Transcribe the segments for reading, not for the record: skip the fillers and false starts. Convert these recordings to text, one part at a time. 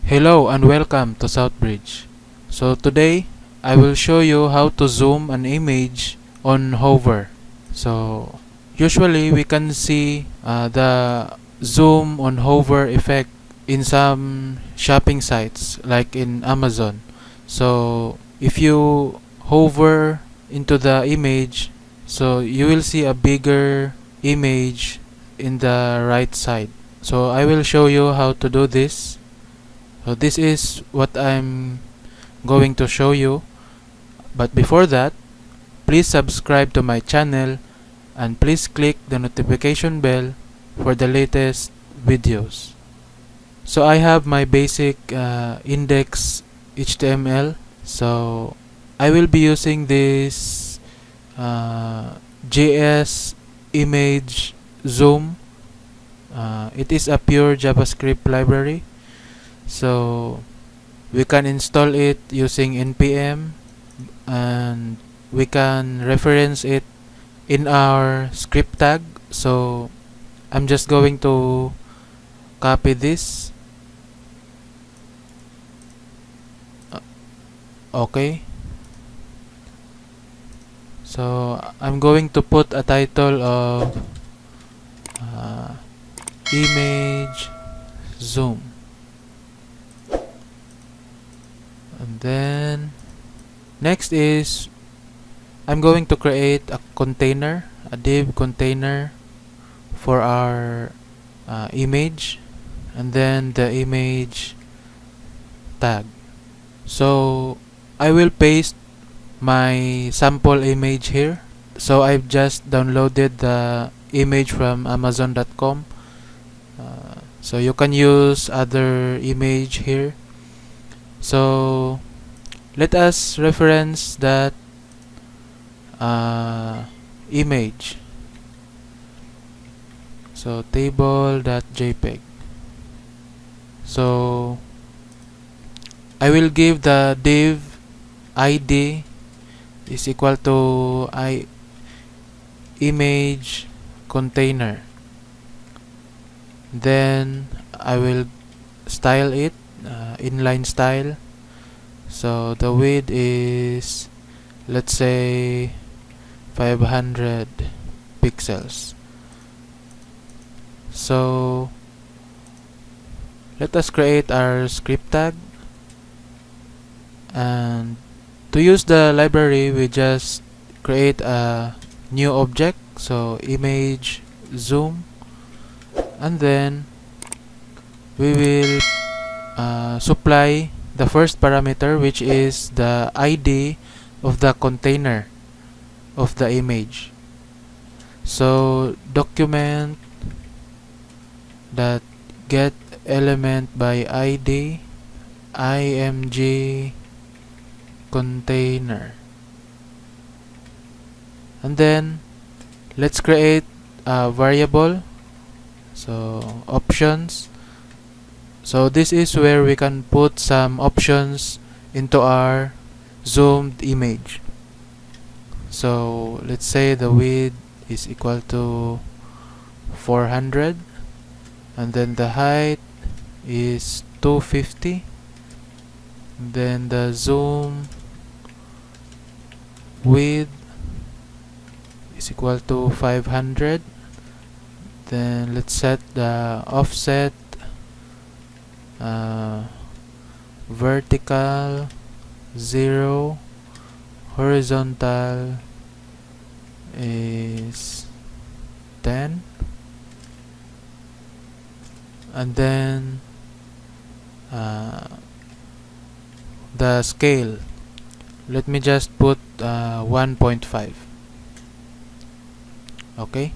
Hello and welcome to Southbridge. So today I will show you how to zoom an image on hover. So usually we can see the zoom on hover effect in some shopping sites like in Amazon. So if you hover into the image, so you will see a bigger image in the right side. So I will show you how to do this. So this is what I'm going to show you. But before that, please subscribe to my channel and please click the notification bell for the latest videos. So I have my basic index HTML. So I will be using this JS image zoom. It is a pure JavaScript library. So we can install it using npm and we can reference it in our script tag. So I'm just going to copy this. Okay, so I'm going to put a title of image zoom, and then next is I'm going to create a container, a div container for our image, and then the image tag. So I will paste my sample image here. So I've just downloaded the image from amazon.com. So you can use other image here. So let us reference that image. So table.jpg. So I will give the div id is equal to image container. Then I will style it inline style. So the width is, let's say, 500 pixels. So let us create our script tag, and to use the library we just create a new object, so image zoom, and then we will supply the first parameter, which is the ID of the container of the image. So document that get element by ID img container, and then let's create a variable, so options. So this is where we can put some options into our zoomed image. So let's say the width is equal to 400, and then the height is 250, then the zoom width is equal to 500. Then let's set the offset vertical 0, horizontal is 10, and then the scale, let me just put 1.5. okay,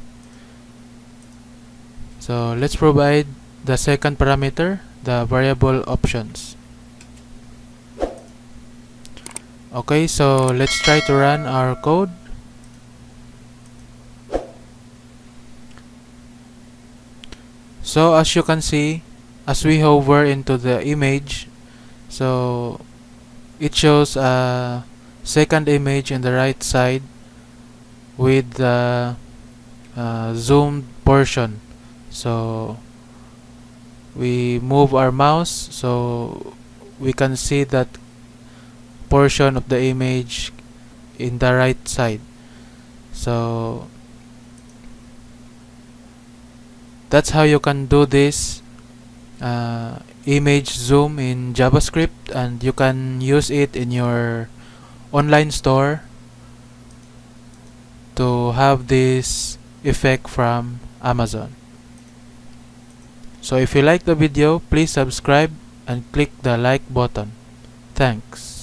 so let's provide the second parameter, the variable options. Okay, so let's try to run our code. So as you can see, as we hover into the image, so it shows a second image in the right side with the zoomed portion. So we move our mouse so we can see that portion of the image in the right side. So that's how you can do this image zoom in JavaScript, and you can use it in your online store to have this effect from Amazon. So if you like the video, please subscribe and click the like button. Thanks.